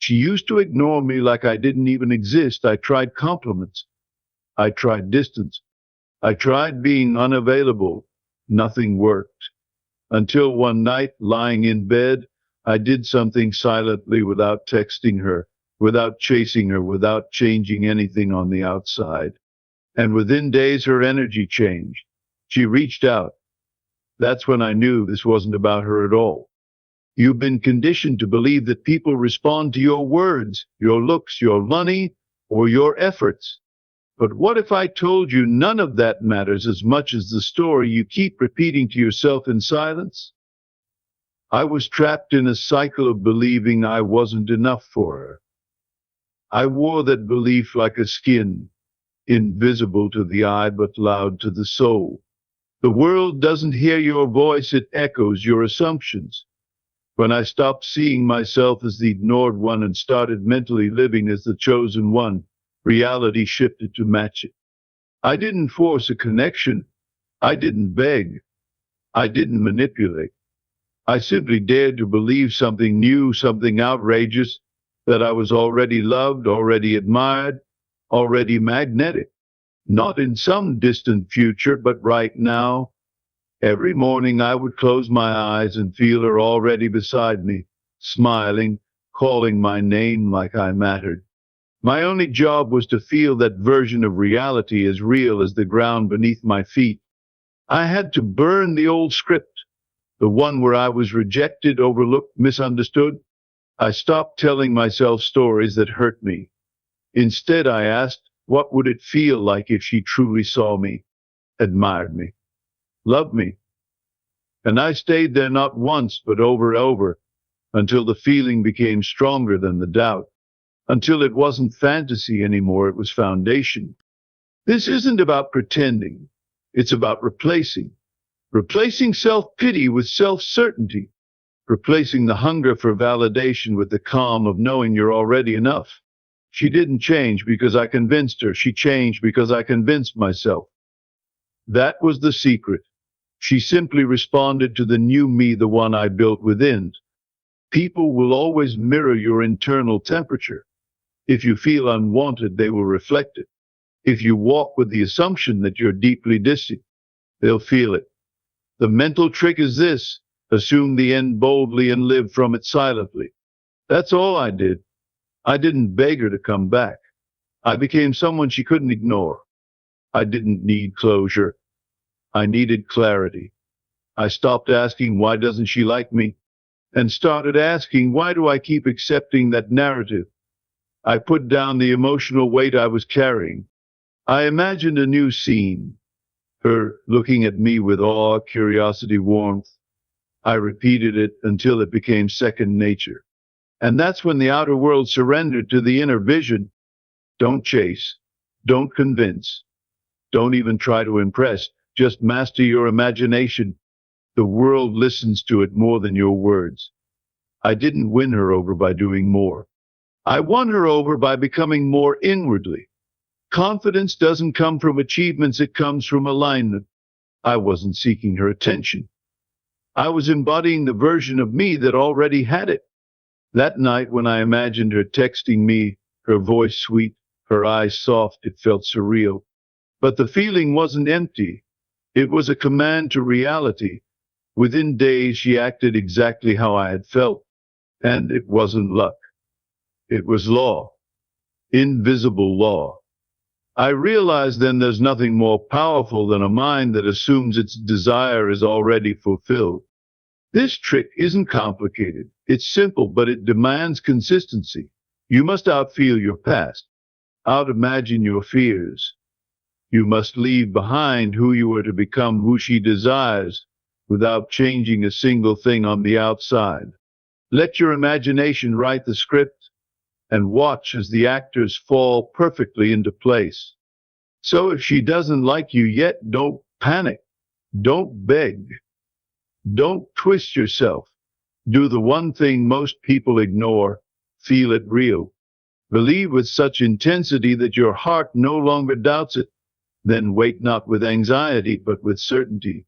She used to ignore me like I didn't even exist. I tried compliments. I tried distance. I tried being unavailable. Nothing worked. Until one night, lying in bed, I did something silently without texting her, without chasing her, without changing anything on the outside. And within days, her energy changed. She reached out. That's when I knew this wasn't about her at all. You've been conditioned to believe that people respond to your words, your looks, your money, or your efforts. But what if I told you none of that matters as much as the story you keep repeating to yourself in silence? I was trapped in a cycle of believing I wasn't enough for her. I wore that belief like a skin, invisible to the eye but loud to the soul. The world doesn't hear your voice, it echoes your assumptions. When I stopped seeing myself as the ignored one and started mentally living as the chosen one, reality shifted to match it. I didn't force a connection. I didn't beg. I didn't manipulate. I simply dared to believe something new, something outrageous, that I was already loved, already admired, already magnetic. Not in some distant future, but right now. Every morning I would close my eyes and feel her already beside me, smiling, calling my name like I mattered. My only job was to feel that version of reality as real as the ground beneath my feet. I had to burn the old script, the one where I was rejected, overlooked, misunderstood. I stopped telling myself stories that hurt me. Instead, I asked, what would it feel like if she truly saw me, admired me, loved me? And I stayed there not once, but over and over, until the feeling became stronger than the doubt, until it wasn't fantasy anymore, it was foundation. This isn't about pretending. It's about replacing self-pity with self-certainty, replacing the hunger for validation with the calm of knowing you're already enough. She didn't change because I convinced her. She changed because I convinced myself. That was the secret. She simply responded to the new me, the one I built within. People will always mirror your internal temperature. If you feel unwanted, they will reflect it. If you walk with the assumption that you're deeply distant, they'll feel it. The mental trick is this: assume the end boldly and live from it silently. That's all I did. I didn't beg her to come back. I became someone she couldn't ignore. I didn't need closure. I needed clarity. I stopped asking, why doesn't she like me? And started asking, why do I keep accepting that narrative? I put down the emotional weight I was carrying. I imagined a new scene. Her looking at me with awe, curiosity, warmth. I repeated it until it became second nature. And that's when the outer world surrendered to the inner vision. Don't chase. Don't convince. Don't even try to impress. Just master your imagination. The world listens to it more than your words. I didn't win her over by doing more. I won her over by becoming more inwardly. Confidence doesn't come from achievements, it comes from alignment. I wasn't seeking her attention. I was embodying the version of me that already had it. That night when I imagined her texting me, her voice sweet, her eyes soft, it felt surreal. But the feeling wasn't empty. It was a command to reality. Within days, she acted exactly how I had felt. And it wasn't luck. It was law. Invisible law. I realized then there's nothing more powerful than a mind that assumes its desire is already fulfilled. This trick isn't complicated. It's simple, but it demands consistency. You must outfeel your past, outimagine your fears. You must leave behind who you were to become who she desires without changing a single thing on the outside. Let your imagination write the script and watch as the actors fall perfectly into place. So if she doesn't like you yet, don't panic. Don't beg. Don't twist yourself. Do the one thing most people ignore. Feel it real. Believe with such intensity that your heart no longer doubts it. Then wait not with anxiety, but with certainty.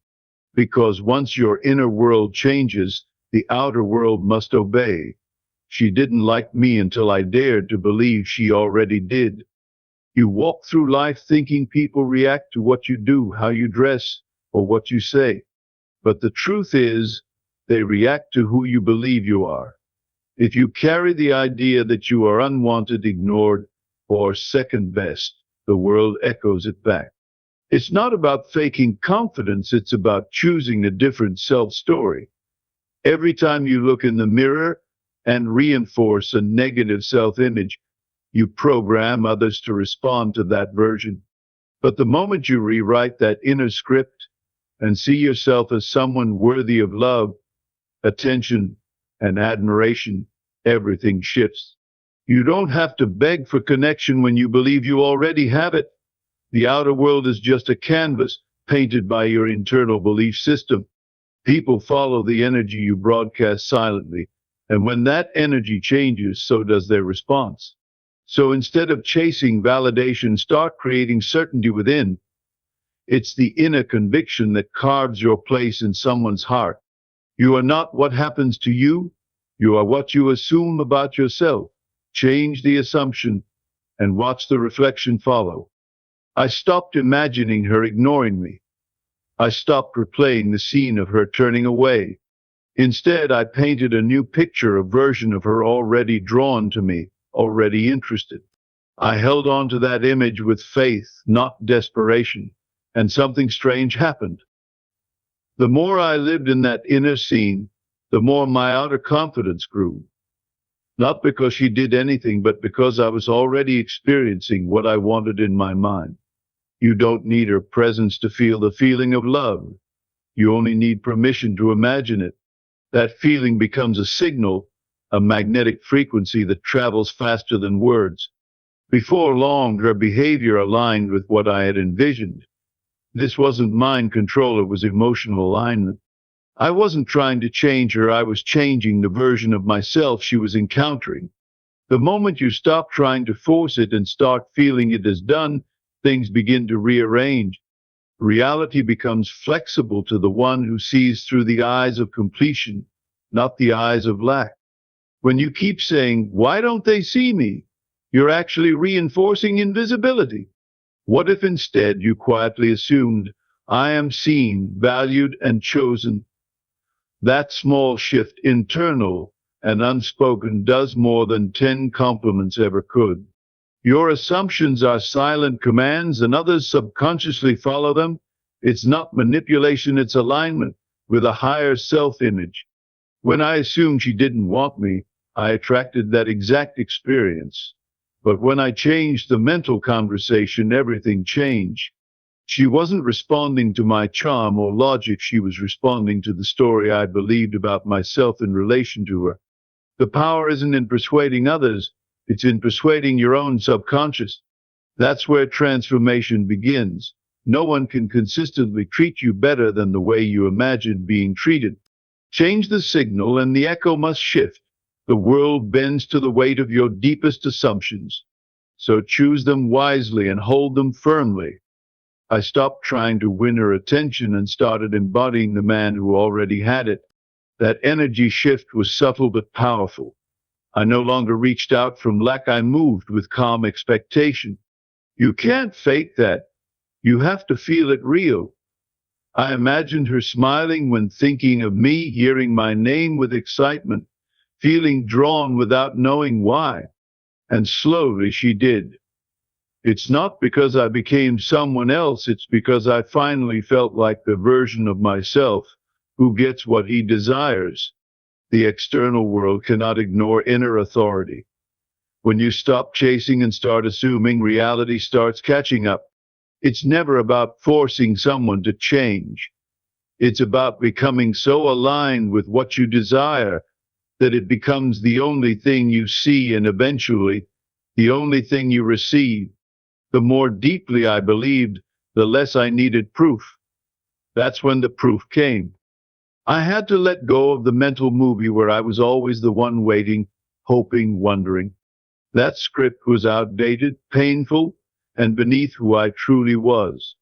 Because once your inner world changes, the outer world must obey. She didn't like me until I dared to believe she already did. You walk through life thinking people react to what you do, how you dress, or what you say. But the truth is, they react to who you believe you are. If you carry the idea that you are unwanted, ignored, or second best, the world echoes it back. It's not about faking confidence, it's about choosing a different self-story. Every time you look in the mirror and reinforce a negative self-image, you program others to respond to that version. But the moment you rewrite that inner script and see yourself as someone worthy of love, attention, and admiration, everything shifts. You don't have to beg for connection when you believe you already have it. The outer world is just a canvas painted by your internal belief system. People follow the energy you broadcast silently, and when that energy changes, so does their response. So instead of chasing validation, start creating certainty within. It's the inner conviction that carves your place in someone's heart. You are not what happens to you, you are what you assume about yourself. Change the assumption and watch the reflection follow. I stopped imagining her ignoring me. I stopped replaying the scene of her turning away. Instead, I painted a new picture, a version of her already drawn to me, already interested. I held on to that image with faith, not desperation, and something strange happened. The more I lived in that inner scene, the more my outer confidence grew. Not because she did anything, but because I was already experiencing what I wanted in my mind. You don't need her presence to feel the feeling of love. You only need permission to imagine it. That feeling becomes a signal, a magnetic frequency that travels faster than words. Before long, her behavior aligned with what I had envisioned. This wasn't mind control, it was emotional alignment. I wasn't trying to change her, I was changing the version of myself she was encountering. The moment you stop trying to force it and start feeling it is done, things begin to rearrange. Reality becomes flexible to the one who sees through the eyes of completion, not the eyes of lack. When you keep saying, "Why don't they see me?" you're actually reinforcing invisibility. What if instead you quietly assumed, "I am seen, valued, and chosen"? That small shift, internal and unspoken, does more than 10 compliments ever could. Your assumptions are silent commands and others subconsciously follow them. It's not manipulation, it's alignment with a higher self-image. When I assumed she didn't want me, I attracted that exact experience. But when I changed the mental conversation, everything changed. She wasn't responding to my charm or logic, she was responding to the story I believed about myself in relation to her. The power isn't in persuading others, it's in persuading your own subconscious. That's where transformation begins. No one can consistently treat you better than the way you imagine being treated. Change the signal and the echo must shift. The world bends to the weight of your deepest assumptions. So choose them wisely and hold them firmly. I stopped trying to win her attention and started embodying the man who already had it. That energy shift was subtle but powerful. I no longer reached out from lack, I moved with calm expectation. You can't fake that. You have to feel it real. I imagined her smiling when thinking of me, hearing my name with excitement, feeling drawn without knowing why. And slowly she did. It's not because I became someone else, it's because I finally felt like the version of myself who gets what he desires. The external world cannot ignore inner authority. When you stop chasing and start assuming, reality starts catching up. It's never about forcing someone to change. It's about becoming so aligned with what you desire that it becomes the only thing you see and eventually the only thing you receive. The more deeply I believed, the less I needed proof. That's when the proof came. I had to let go of the mental movie where I was always the one waiting, hoping, wondering. That script was outdated, painful, and beneath who I truly was.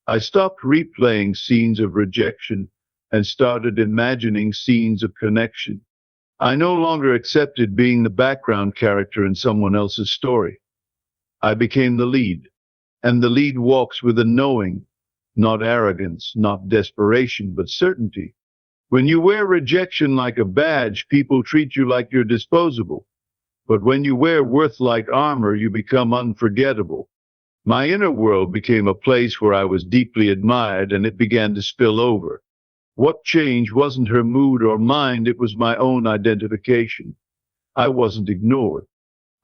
I stopped replaying scenes of rejection and started imagining scenes of connection. I no longer accepted being the background character in someone else's story. I became the lead, and the lead walks with a knowing, not arrogance, not desperation, but certainty. When you wear rejection like a badge, people treat you like you're disposable. But when you wear worth like armor, you become unforgettable. My inner world became a place where I was deeply admired, and it began to spill over. What changed wasn't her mood or mind, it was my own identification. I wasn't ignored.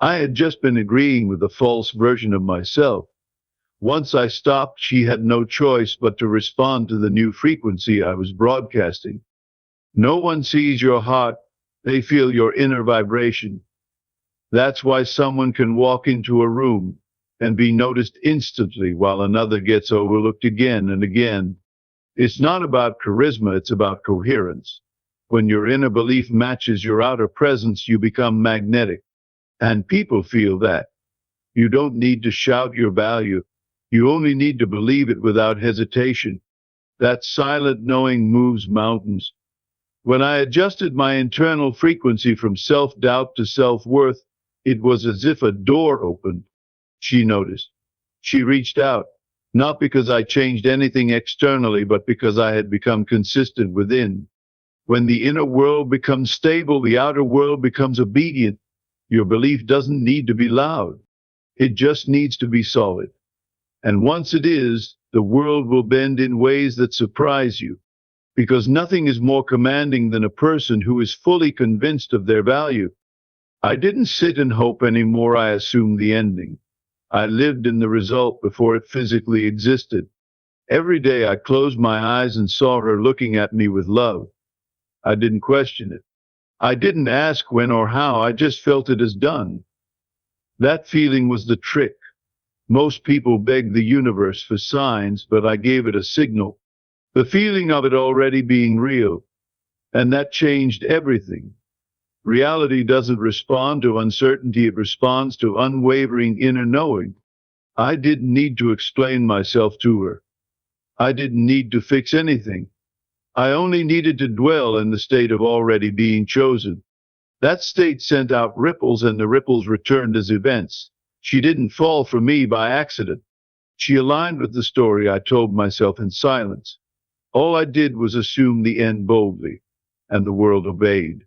I had just been agreeing with a false version of myself. Once I stopped, she had no choice but to respond to the new frequency I was broadcasting. No one sees your heart, they feel your inner vibration. That's why someone can walk into a room and be noticed instantly while another gets overlooked again and again. It's not about charisma, it's about coherence. When your inner belief matches your outer presence, you become magnetic. And people feel that. You don't need to shout your value. You only need to believe it without hesitation. That silent knowing moves mountains. When I adjusted my internal frequency from self-doubt to self-worth, it was as if a door opened. She noticed. She reached out, not because I changed anything externally, but because I had become consistent within. When the inner world becomes stable, the outer world becomes obedient. Your belief doesn't need to be loud. It just needs to be solid. And once it is, the world will bend in ways that surprise you, because nothing is more commanding than a person who is fully convinced of their value. I didn't sit and hope anymore, I assumed the ending. I lived in the result before it physically existed. Every day I closed my eyes and saw her looking at me with love. I didn't question it. I didn't ask when or how, I just felt it as done. That feeling was the trick. Most people beg the universe for signs, but I gave it a signal. The feeling of it already being real. And that changed everything. Reality doesn't respond to uncertainty, it responds to unwavering inner knowing. I didn't need to explain myself to her. I didn't need to fix anything. I only needed to dwell in the state of already being chosen. That state sent out ripples, and the ripples returned as events. She didn't fall for me by accident. She aligned with the story I told myself in silence. All I did was assume the end boldly, and the world obeyed.